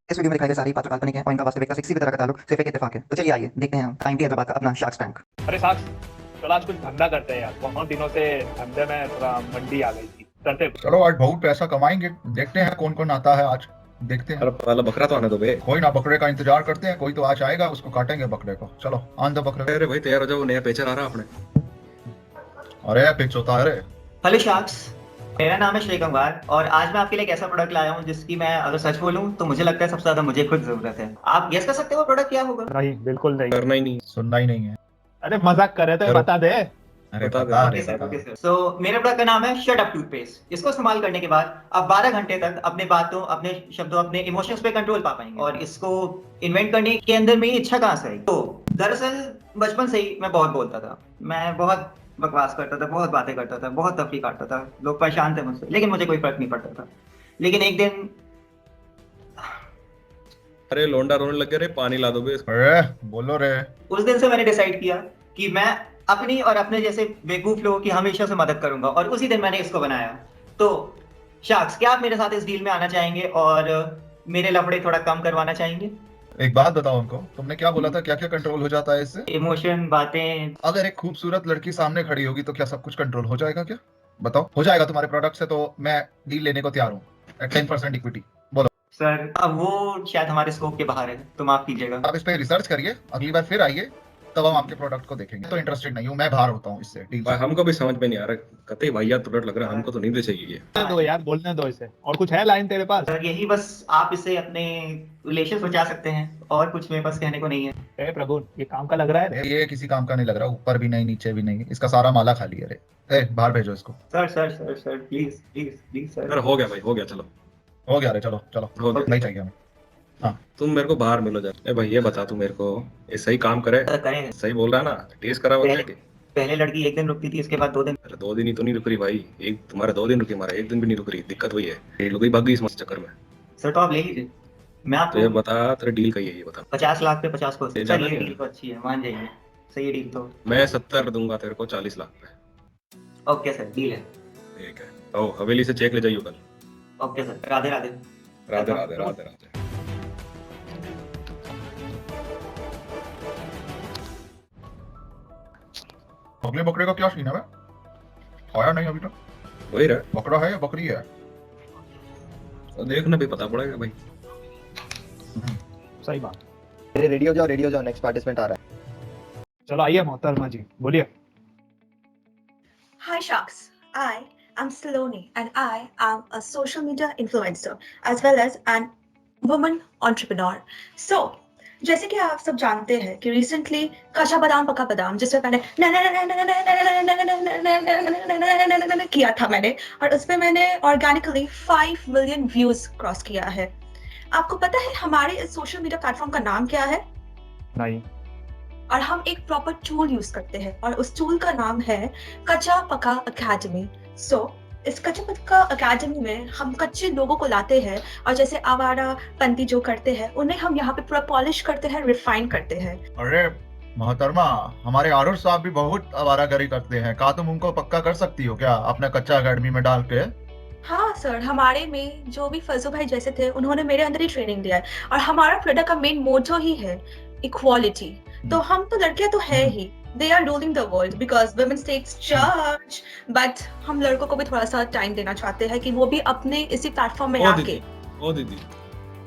इस वीडियो में दिखाई गए सारी पात्र काल्पनिक हैं और इनका वास्तविकता से किसी भी तरह का ताल्लुक सिर्फ एक इत्तेफाक है। तो चलिए आइए देखते हैं हम टाइम टी हैदराबाद का अपना शार्क टैंक। अरे साक्ष, चलो आज कुछ धंधा करते हैं यार। बहुत दिनों से धंधे में थोड़ा मंदी आ गई थी। करते हैं। चलो आज बहुत पैसा कमाएंगे। देखते हैं कौन कौन आता है आज। देखते हैं। अरे पहला बकरा तो आने दो बे। कोई ना, बकरे का इंतजार करते हैं। कोई तो आज आएगा, उसको काटेंगे बकरे को। चलो आन दो बकरे। अरे भाई तैयार हो जाओ, नया पेचर आ रहा अपने। अरे पिच होता है। अरे हेलो शार्क्स, मेरा नाम है श्री गंगवार और आज मैं आपके लिए एक ऐसा प्रोडक्ट लाया हूँ जिसकी मैं अगर सच बोलूँ तो मुझे लगता है सबसे ज्यादा मुझे खुद जरूरत है। आप गेस कर सकते हो प्रोडक्ट क्या होगा? नहीं, बिल्कुल नहीं। करना ही नहीं। सुनना ही नहीं है। अरे मजाक कर रहे थे, अरे- बता दे। अरे बता दे। बता ओके दे, सर, बता। Okay sir. सो मेरे प्रोडक्ट का नाम है शट अप टूथपेस्ट। इसको इस्तेमाल करने के बाद आप 12 घंटे तक अपने बातों, अपने शब्दों, अपने इमोशंस पे कंट्रोल पा पाएंगे। और इसको इन्वेंट करने के अंदर मेरी इच्छा कहाँ से आई? तो दरअसल बचपन से ही मैं बहुत बोलता था, मैं बहुत बकवास करता था, बहुत बातें करता था, बहुत तफरी काटता था। लोग परेशान थे मुझसे, लेकिन मुझे कोई फर्क नहीं पड़ता था। लेकिन एक दिन अरे लोंडा रोने लग गया रे, पानी ला दो बे इसको। अरे बोलो रे। उस दिन से मैंने डिसाइड किया कि मैं अपनी और अपने जैसे बेवकूफ लोगों की हमेशा से मदद करूंगा और उसी दिन मैंने इसको बनाया। तो शार्क्स, क्या आप मेरे साथ इस डील में आना चाहेंगे और मेरे लफड़े थोड़ा कम करवाना चाहेंगे? एक बात बताओ उनको, तुमने क्या बोला था? क्या क्या कंट्रोल हो जाता है इससे? इमोशन, बातें। अगर एक खूबसूरत लड़की सामने खड़ी होगी तो क्या सब कुछ कंट्रोल हो जाएगा? क्या बताओ, हो जाएगा तुम्हारे प्रोडक्ट से? तो मैं डील लेने को तैयार हूँ एट 10% इक्विटी। बोलो। सर अब वो शायद हमारे स्कोप के बाहर है, तो माफ कीजिएगा। आप इस पे रिसर्च करिए, अगली बार फिर आइए, तब हम आपके प्रोडक्ट को देखेंगे। तो इंटरेस्टेड नहीं हूँ, मैं बाहर होता हूँ इससे डील से। भाई हमको भी समझ में नहीं आ रहा, कतई भैया प्रोडक्ट लग रहा है, हमको तो नहीं दे चाहिए ये। बोलने दो यार, बोलने दो इसे। और कुछ है लाइन तेरे पास? सर यही बस, आप इससे अपने रिलेशन बचा सकते हैं और कुछ मेरे पास कहने को नहीं है। ए प्रभु, ये काम का लग रहा है। ये किसी काम का नहीं लग रहा, ऊपर भी नहीं नीचे भी नहीं, इसका सारा माला खाली है। रे बाहर भेजो इसको। Sir sir sir sir please please please sir. अरे हो गया भाई, हो गया, चलो हो गया रे, चलो चलो। हो गया। नहीं चाहिए हमें। तुम मेरे को बाहर मिलो जा। ए भाई ये बता तू मेरे को, ये सही काम करे? करें। सही बोल रहा है ना? टेस्ट करा हुआ क्या कि? पहले लड़की 1 दिन रुकती थी, इसके बाद 2 दिन। अरे 2 दिन ही तो नहीं रुक रही भाई। एक तुम्हारा 2 दिन रुकी, हमारा 1 दिन भी नहीं रुक रही। दिक्कत वही है, ये लोग ही भाग गई इस मस्त चक्कर में। सर तो आप ले लीजिए, मैं तो ये आपको बता, तेरी डील कही है ये बता। 50 लाख पे 50 को। ये सर ज्यादा ये नहीं है? डील तो अच्छी है, मान जाइए। सही डील तो। मैं 70 दूंगा तेरे को 40 लाख पे। ओके सर, डील है। ठीक है। ओ हवेली से चेक ले जाइयो कल। Okay sir, Radhe Radhe. राधे राधे राधे राधे। अगले बकरे का क्या सीन है? खाया नहीं अभी तक। वही रहा, बकरा है या बकरी है? तो देखना भी पता पड़ेगा भाई। सही बात। रेडी हो जाओ, नेक्स्ट पार्टिसिपेंट आ रहा है। चलो आइए मोहतरमा जी, बोलिए। Hi Sharks, I am Saloni and I am a social media influencer as well as an woman entrepreneur. So, जैसे कि आप सब जानते हैं कि रिसेंटली कच्चा बादाम पका बादाम, जिसमें मैंने किया था मैंने, और उस पर मैंने ऑर्गेनिकली 5 मिलियन व्यूज क्रॉस किया है। आपको पता है हमारे इस सोशल मीडिया प्लेटफॉर्म का नाम क्या है? नहीं। और हम एक प्रॉपर टूल यूज करते हैं और उस टूल का नाम है कच्चा पका अकेडमी। सो इस कच्चा पका अकेडमी में हम कच्चे लोगों को लाते हैं और जैसे आवारा पंती जो करते हैं उन्हें हम यहाँ पे पूरा पॉलिश करते हैं, रिफाइन करते हैं। अरे मोहतरमा, हमारे आरुष साहब भी बहुत आवारागरी करते हैं। क्या तुम उनको पक्का कर सकती हो क्या अपने कच्चा अकेडमी में डाल के? हाँ सर, हमारे में जो भी फजू भाई जैसे थे उन्होंने मेरे अंदर ही ट्रेनिंग दिया है और हमारा प्रोडक्ट का मेन मोटो ही है इक्वालिटी। तो हम तो लड़कियां तो है ही, they are ruling the world because women takes charge, but हम लड़कों को भी थोड़ा सा टाइम देना चाहते हैं कि वो भी अपने इसी प्लेटफॉर्म में आके। ओ दीदी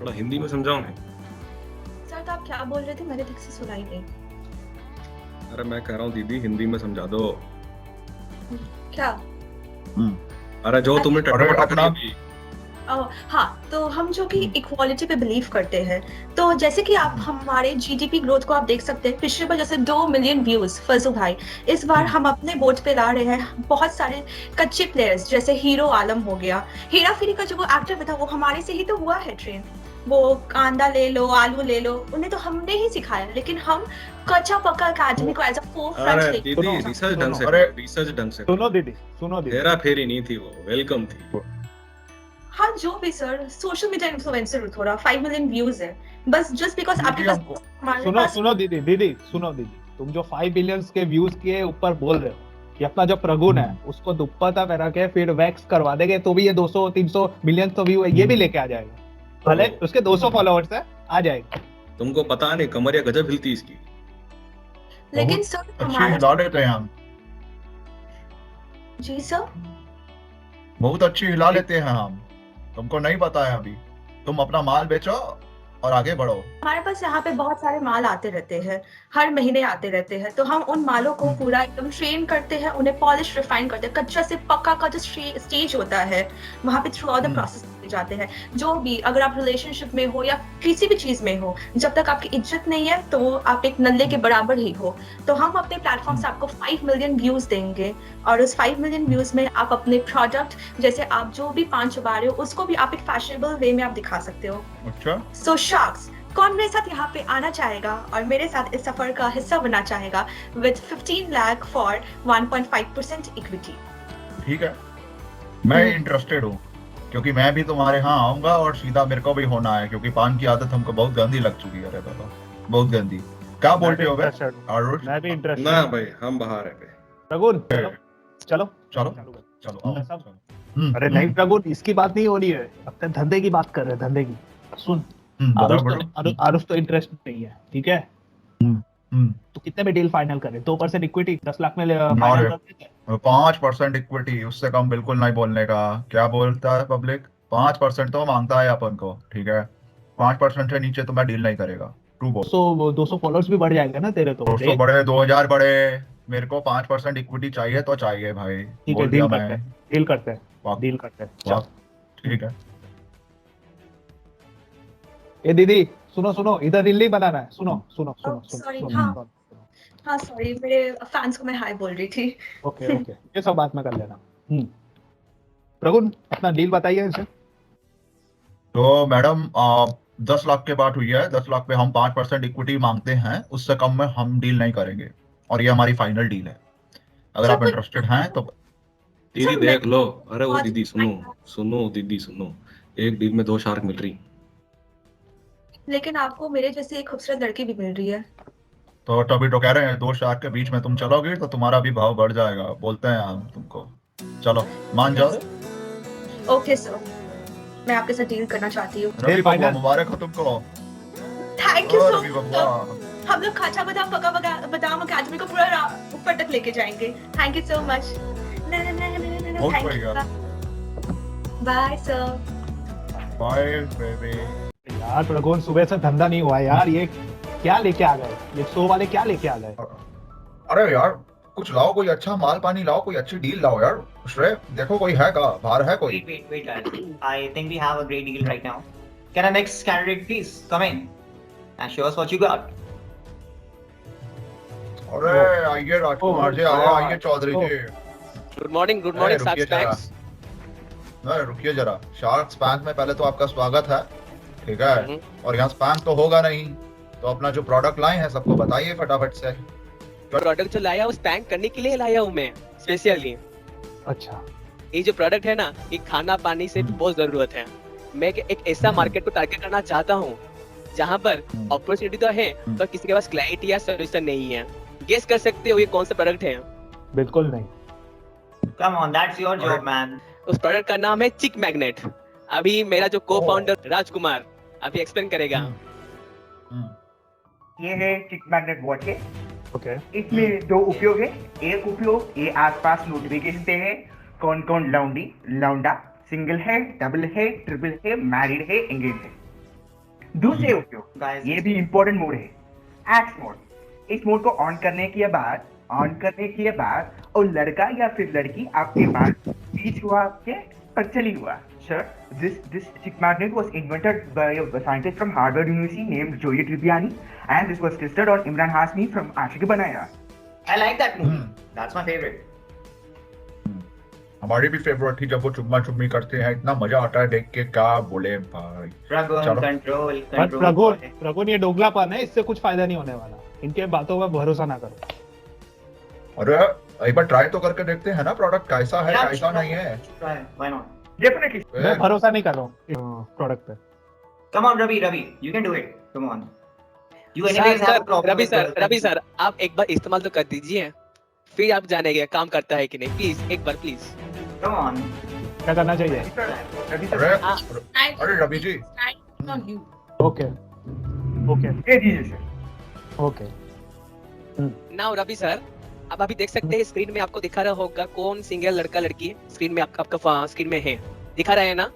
थोड़ा हिंदी में समझाओ ना। सर तो आप क्या बोल रहे थे, मैंने ठीक से सुना ही नहीं। अरे मैं कह रहा हूँ दीदी हिंदी में समझा दो। क्या? अरे जो तुमने अरे टटपटा अपना- करी थी। हाँ, तो हम जो कि इक्वालिटी पे बिलीव करते हैं, तो जैसे कि आप हमारे जीडीपी ग्रोथ को आप देख सकते हैं, पिछले बार जैसे 2 मिलियन व्यूज फजू भाई, इस बार हम अपने बोर्ड पे ला रहे हैं बहुत सारे कच्चे प्लेयर्स, जैसे हीरो आलम हो गया। हेरा फेरी का जो वो एक्टर था वो हमारे से ही तो हुआ है ट्रेन। वो कांदा ले लो, आलू ले लो, उन्हें तो हमने ही सिखाया, लेकिन हम कच्चा पक्का अकेडमी को एज अ फोरफ्रंट अरे लेके। दीदी रिसर्च ढंग से अरे- करो, रिसर्च ढंग से सुनो दीदी, सुनो दीदी। हेरा फेरी नहीं थी वो, वेलकम थी। हाँ जो भी सर, सोशल मीडिया इन्फ्लुएंसर थोड़ा 5 मिलियन व्यूज है, बस जस्ट बिकॉज आपके दीदी, पास हमारे सुनो पास सुनो दीदी, दीदी सुनो दीदी, तुम जो 5 बिलियन के व्यूज के ऊपर बोल रहे हो कि अपना जो प्रगुण है उसको दुपट्टा पहना के फिर वैक्स करवा देंगे तो भी ये 200-300 मिलियन तो व्यू है, ये भी लेके आ जाएगा। भले उसके 200 फॉलोअर्स है, आ जाएगा। तुमको पता नहीं कमरिया गजब हिलती इसकी। लेकिन बहुत सर अच्छी हमारा हिला लेते हैं हम, जी सर, बहुत अच्छी हिला लेते हैं हम। तुमको नहीं पता है अभी, तुम अपना माल बेचो और आगे बढ़ो। हमारे पास यहाँ पे बहुत सारे माल आते रहते हैं, हर महीने आते रहते हैं, तो हम उन मालों को पूरा एकदम ट्रेन करते हैं, उन्हें पॉलिश रिफाइन करते हैं, कच्चा से पक्का का जो स्टेज होता है वहाँ पे थ्रू आउट द प्रोसेस जाते हैं। जो भी, अगर आप रिलेशनशिप में हो या किसी भी चीज में हो, जब तक आपकी इज्जत नहीं है तो आप एक नल्ले के बराबर ही हो। तो हम अपने प्लेटफॉर्म से आपको 5 मिलियन व्यूज देंगे, और उस 5 मिलियन व्यूज में आप अपने प्रोडक्ट, जैसे आप जो भी पान चबा रहे हो, उसको भी आप एक फैशनेबल वे में आप दिखा सकते हो। अच्छा, सो शार्क्स, कौन मेरे साथ यहाँ पे आना चाहेगा और मेरे साथ इस सफर का हिस्सा बनना चाहेगा विद 15 लाख फॉर 1.5% इक्विटी? ठीक है, मैं इंटरेस्टेड हूँ, क्योंकि मैं भी तुम्हारे यहाँ आऊंगा और सीधा मेरे को भी होना है, क्योंकि पान की आदत हमको बहुत गंदी लग चुकी है। अरे बाबा, बहुत गंदी। क्या बोलते हो बे आरुष? मैं भी इंटरेस्टेड। ना भाई, हम बाहर है बे। प्रगुन, चलो चलो चलो चलो। चलो आओ, सब- चलो। अरे नहीं प्रगुन, इसकी बात नहीं हो रही है, अपने धंधे की बात कर रहे हैं, धंधे की। सुन, बताओ बताओ। आरुष तो इंटरेस्ट नहीं है, ठीक है? तो कितने में डील फाइनल करें? 2% इक्विटी, 10 लाख में फाइनल कर देते हैं। 5% इक्विटी, उससे कम बिल्कुल नहीं बोलने का। क्या बोलता है पब्लिक? 5% तो मांगता है अपन को, ठीक है? 5% से नीचे तो मैं डील नहीं करेगा। ट्रू बोल। 200 फॉलोअर्स भी बढ़ जाएगा ना तेरे तो। 200 बढ़े, 2000 बढ़े, मेरे को 5% इक्विटी चाहिए तो चाहिए भाई। ठीक है, बोल दिया डील मैं। करते हैं, डील करते हैं, वाह, डील करते हैं। वाह, चल। ठीक है। ए दीदी, सुनो सुनो, इधर रील नहीं बनाना है। सुनो सुनो सुनो Oh, सुनो sorry, सुनो, हाँ। सुनो। हाँ सॉरी, मेरे फैंस को मैं हाय बोल रही थी। ओके ओके, ये सब बात में कर लेना। प्रगुन, अपना डील बताइए इनसे। तो मैडम 10 लाख के बात हुई है, 10 लाख पे हम 5% इक्विटी मांगते हैं, उससे कम में हम डील नहीं करेंगे, और ये हमारी फाइनल डील है। अगर आप सर, इंटरेस्टेड हैं तो दीदी सर, देख मैं- लो। अरे वो बहुत- दीदी सुनो सुनो, दीदी सुनो, एक डील में 2 शार्क मिल रही। लेकिन आपको मेरे जैसी एक खूबसूरत लड़की भी मिल रही है। तो तभी तो कह रहे हैं 2 शार्क के बीच में तुम चलोगे तो तुम्हारा भी भाव बढ़ जाएगा, बोलते हैं हम तुमको। चलो, मान जाओ। ओके सर, मैं आपके साथ डील करना चाहती हूँ। रवि बबुआ, फाइनल। मुबारक हो तुमको। थैंक यू ओ, सो रवि बबुआ, मच। हम लोग खाचा बादाम पका बादाम अकेडमी को पूरा ऊपर तक लेके जाएंगे। Thank you so much. बहुत थैंक बढ़िया। You. Bye sir. Bye baby. यार प्रगुन, सुबह से धंधा नहीं हुआ यार, ये क्या लेके आ गए? ये शो वाले क्या लेके आ गए? अरे यार, कुछ लाओ, कोई अच्छा माल पानी लाओ, कोई अच्छी डील लाओ यार। श्रेय, देखो कोई है का बाहर है कोई? Wait, guys. I think we have a great deal right now. Can our next candidate please come in and show us what you got? अरे आइए राजकुमार जी, आइए चौधरी जी। गुड मॉर्निंग रुकिए साक्स जरा। बैंक्स। अरे रुकिए जरा, शार्क्स बैंक में पहले तो आपका स्वागत है, ठीक है? और यहाँ स्पैम तो होगा नहीं, तो अपना जो प्रोडक्ट लाए हैं सबको बताइए फटाफट से। प्रोडक्ट जो लाया हूँ स्पैंक करने के लिए लाया हूँ मैं स्पेशली। अच्छा, ये जो प्रोडक्ट है ना, ये खाना पानी से बहुत जरूरत है। मैं एक ऐसा मार्केट को टारगेट करना चाहता हूँ जहाँ पर अपॉर्चुनिटी तो है पर किसी के पास क्लैरिटी या सोल्यूशन नहीं है। गेस कर सकते हो ये कौन सा प्रोडक्ट है? बिल्कुल नहीं। Come on, that's your job, man. उस प्रोडक्ट का नाम है चिक मैग्नेट। अभी मेरा जो को फाउंडर राजकुमार अभी एक्सप्लेन करेगा। ये है चिक मैग्नेट वॉच है। ओके, इसमें 2 उपयोग है। एक उपयोग ये आसपास नोटिफिकेशन देते हैं कौन कौन लौंडा सिंगल है, डबल है, ट्रिपल है, मैरिड है, एंगेज है। दूसरे उपयोग, Guys, ये भी इम्पोर्टेंट मोड है, एक्स मोड। इस मोड को ऑन करने के बाद और लड़का या फिर लड़की आपके पास बीच हुआ के पर चली हुआ। Sir, this chick magnet was invented by a scientist from Harvard University named Joey Tribbiani, and this was tested on Imran Hasmi from Aashiq Banaya. I like that movie. That's my favorite. हमारी भी favourite थी, जब वो चुम्मा चुम्मी करते हैं, इतना मजा आता है देख के, क्या बोले भाई। Pragun, चलो। control. पर प्रगुन ये दोगलापन है, इससे कुछ फायदा नहीं होने वाला। इनके बातों में भरोसा ना करो। अरे एक बार ट्राई तो करके देखते हैं ना, प्रोडक्ट कैसा है Yeah, कैसा नहीं है। Try. Why not? Definitely. मैं भरोसा नहीं कर रहा हूँ प्रोडक्ट पे। Come on, Ravi, you can do it. Come on. You anyways have a problem with girls. Ravi sir आप एक बार इस्तेमाल तो कर दीजिए, फिर आप जानेंगे काम करता है कि नहीं। प्लीज एक बार प्लीज। Come on. क्या करना चाहिए? अरे अरे Ravi ji, depend on you. Okay okay ये दीजिए sir. Okay now Ravi sir, अब अभी देख सकते हैं स्क्रीन में आपको दिखा रहा होगा कौन सिंगल लड़का लड़की स्क्रीन में आपका स्क्रीन में है, दिखा रहा है ना?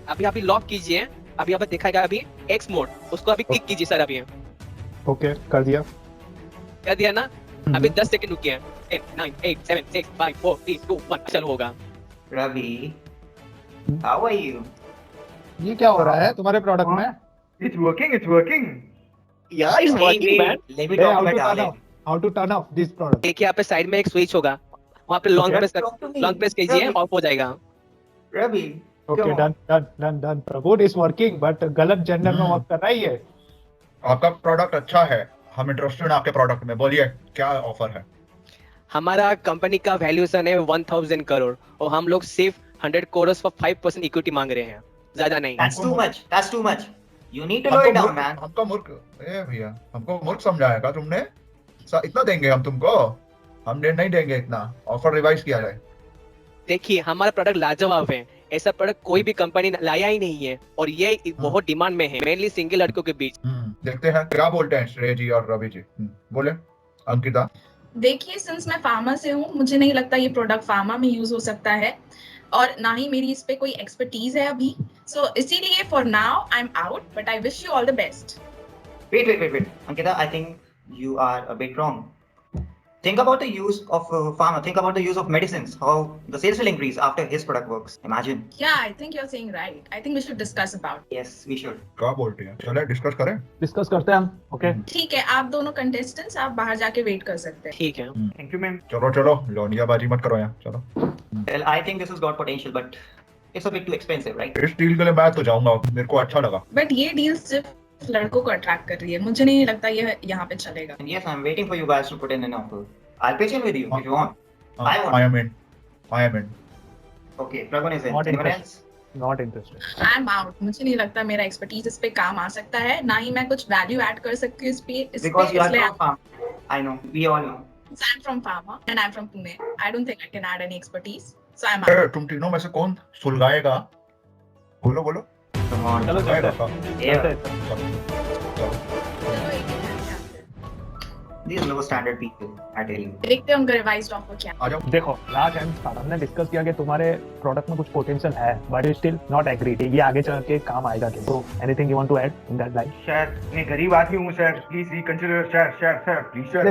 अभी अभी लॉक कीजिए, अभी आप दिखाएगा अभी एक्स मोड, उसको अभी क्लिक कीजिए सर। अभी ओके कर दिया। कर दिया ना? अभी 10 सेकंड रुकिए। 10 9 8 7 6 5 4 3 2 1 चलो होगा। Ravi, how are you? ये क्या हो रहा है तुम्हारे प्रोडक्ट में? It's working, it's working. यार it's working man. Let me talk to my darling. How to turn off this product? देखिए यहाँ पे साइड में एक स्विच होगा, वहाँ पे long press Talk to me. Long press कीजिए, Ravi, ऑफ हो जाएगा। Ravi, okay come on. Done done done done Prabhu is working but गलत जेंडर में वर्क कर रहा है ये। आपका प्रोडक्ट अच्छा है, हम इंटरेस्टेड हैं आपके प्रोडक्ट में, बोलिए क्या ऑफर है? हमारा कंपनी का वैल्यूएशन है 1000 करोड़ और हम लोग सिर्फ 100 करोड़ फॉर 5% इक्विटी मांग रहे हैं, ज्यादा नहीं। That's too much. That's too much. You need to lower it down, man. हमको मूर्ख, ए भैया हमको मूर्ख समझाया क्या तुमने? इतना देंगे हम तुमको? हम नहीं देंगे इतना, ऑफर रिवाइज किया जाए। देखिए हमारा प्रोडक्ट लाजवाब है, ऐसा प्रोडक्ट कोई भी कंपनी लाया ही नहीं है और ये बहुत डिमांड में है, मेनली सिंगल लड़कों के बीच। देखते हैं क्या बोलते हैं श्रेय जी और रवि जी। बोले अंकिता। देखिए सिंस मैं फार्मा से हूँ, मुझे नहीं लगता ये प्रोडक्ट फार्मा में यूज हो सकता है और ना ही मेरी इस पे कोई एक्सपर्टीज है अभी, सो इसीलिए for now I am out, but I wish you all the best. Wait. Ankita, I think you are a bit wrong. Think about the use of pharma. Think about the use of medicines. How the sales will increase after his product works. Imagine. Yeah, I think you're saying right. I think we should discuss about it. Yes, we should. क्या बोलते हैं? चले discuss करें। Discuss करते हैं हम। Okay ठीक है, आप दोनों कंटेस्टेंट्स आप बाहर जाके वेट कर सकते हैं। ठीक है। Thank you, ma'am. चलो लोनियाबाजी मत करो यहाँ, चलो। Well, I think this has got potential, but it's a bit too expensive, right? इस डील के लिए मैं तो जाऊंगा, मेरे को अच्छा लगा। बट ये डील सिर्फ लड़कों को अट्रैक्ट कर रही है, मुझे नहीं लगता ये यहाँ पे चलेगा। And yes, I'm waiting for you guys to put in an offer. I'll pitch in with you if you want. I want. I am in. Okay, Pragun is in. Not Anyone interested. else? Not interested. I am out, मुझे नहीं लगता मेरा expertise इस पे काम आ सकता है, ना ही मैं कुछ वैल्यू ऐड कर सकती हूँ इस पे Because you are इसलिए from farm. I know. We all know. I am from pharma and I am from Pune, I don't think I can add any expertise, so I am out. तुम तीनों में से कौन सुलगाएगा? बोलो। Come on. चलो मैं चलते बताऊं। हैं। These low standard people, I tell you. देखते हैं उनका रिवाइज्ड ऑफर क्या है। आ जाओ। देखो लास्ट टाइम हमने डिस्कस किया कि तुम्हारे प्रोडक्ट में कुछ पोटेंशियल है बट स्टिल नॉट एग्रीड, ये आगे चल के काम आएगा क्या? तो anything you want to add in that line? Sir मैं गरीब आदमी हूँ sir, please reconsider sir please sir.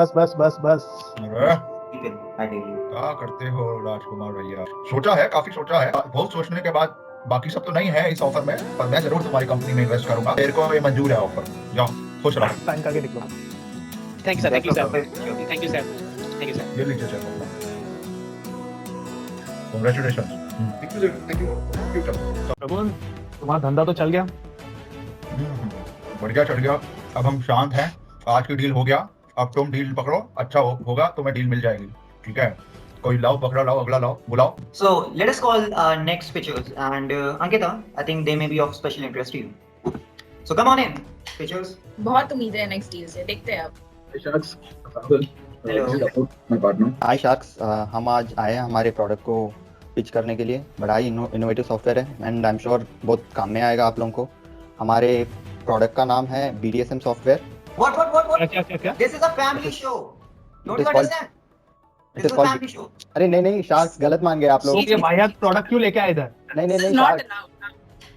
बस अरे, People, I tell you. क्या करते हो राजकुमार भैया? सोचा है, काफी सोचा है, बहुत सोचने के बाद बाकी सब तो नहीं है इस ऑफर में, पर मैं जरूर तुम्हारी कंपनी में इन्वेस्ट करूंगा। मेरे को ये मंजूर है ऑफर, जाओ खुश रहो। साइन करके निकलो। Thank you sir, thank you sir, Sure. Thank you sir, thank you sir. ये लीजिए sir, congratulations. Thank you sir. प्रभु तुम्हारा धंधा तो चल गया। बढ़िया चढ़ गया, अब हम शांत हैं। आज की डील हो गया, अब तुम डील पकड़ो, अच्छा होगा तुम्हें डील मिल जाएगी, ठीक है? कोई लाओ, पकड़ा लाओ, अगला लाओ, बुलाओ। So let us call our next pitchers, and Ankita, I think they may be of special interest to you. So come on in, pitchers. बहुत उम्मीद है नेक्स्ट डील से, देखते हैं अब। Hello. हाय शार्क्स, हम आज आए हैं हमारे प्रोडक्ट को पिच करने के लिए। बड़ा ही इनोवेटिव सॉफ्टवेयर है एंड आई एम श्योर बहुत काम में आएगा आप लोगों को। हमारे प्रोडक्ट का नाम है BDSM सॉफ्टवेयर। What? क्या? This is a family show. Don't It is you called- understand? It This is is a called- family show. अरे नहीं शार्क्स, गलत मान गए आप लोग। ये वाहियात प्रोडक्ट क्यों लेके आए इधर? नहीं This is नहीं not sharks, allowed.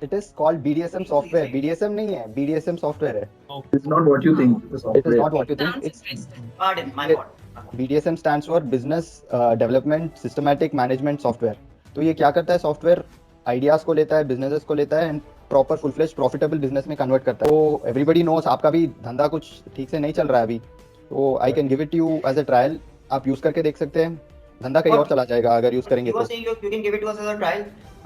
It is called BDSM software. BDSM नहीं है, BDSM सॉफ्टवेयर है। It's not what you think. It is not what you think. Sounds it's interesting. Pardon, my fault. BDSM stands for Business Development Systematic Management Software। तो ये क्या करता है software? Ideas को लेता है, बिजनेसेस को लेता है and proper full fledge profitable business में कन्वर्ट करता है। तो एवरीबडी नोस आपका भी धंधा कुछ ठीक से नहीं चल रहा है अभी, तो I can give it you as a trial. आप यूज करके देख सकते हैं, धंधा कहीं और चला जाएगा अगर यूज करेंगे You are तो। saying you can give it to us as a trial?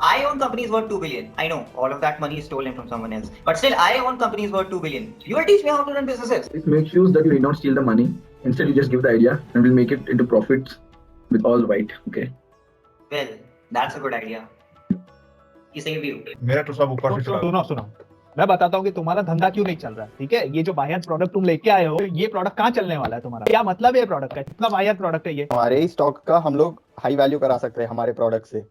I own companies worth 2 billion. I know all of that money is stolen from someone else, but still I own companies worth 2 billion. You will teach me how to run businesses. It makes sure that you did not steal the money. Instead, you just give the idea and we'll make it into profits with all right. Okay. Well, that's a good idea. He saved you. मेरा तो सब ऊपर से चला। सुनो मैं बताता हूँ कि तुम्हारा धंधा क्यों नहीं चल रहा है, ठीक है? ये जो वाहियात प्रोडक्ट तुम लेके आए हो, ये प्रोडक्ट कहाँ चलने वाला है तुम्हारा? क्या मतलब है ये प्रोडक्ट का? कितना वाहियात प्रोडक्ट है ये? हमारे ही स्टॉक का हम लोग हाई वैल्यू करा सकते हैं हमारे प्रोडक्ट से।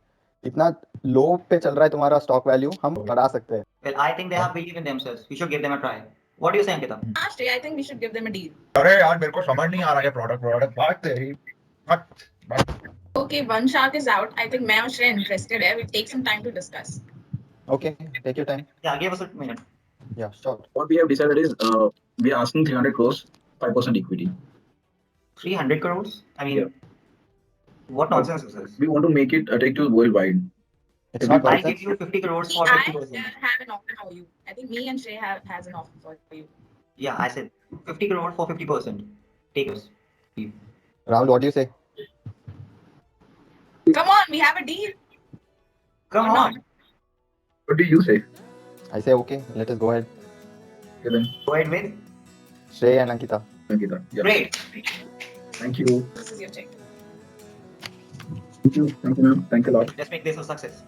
इतना लो पे चल रहा है तुम्हारा स्टॉक वैल्यू, हम बढ़ा सकते हैं. Well, I think they have belief in themselves. We should give them a try. What do you say, Ankita? Actually, I think we should give them a deal. अरे यार मेरे को समझ नहीं आ रहा है प्रोडक्ट बात तेरी बात. Okay, one shark is out. I think मैं और श्रेय interested है. We'll take some time to discuss. Okay, take your time. Yeah, give us a minute. Yeah, sure. What we have decided is we are asking 300 crores, 5% equity. 300 crores? I mean, what nonsense is this? We want to make it take you worldwide. It's not I nonsense. give you 50 crores for I 50%. have an offer for you. I think me and Shrey has an offer for you. Yeah, I said 50 crores for 50%. Take us. Rahul, what do you say? Come on, we have a deal. Come Or on. not? What do you say? I say okay, let us go ahead. Okay then, Go ahead with. Shrey and Ankita. Ankita. Yeah. Great. Thank you. This is your check. Thank you, ma'am. Thank you a lot. Let's make this a success.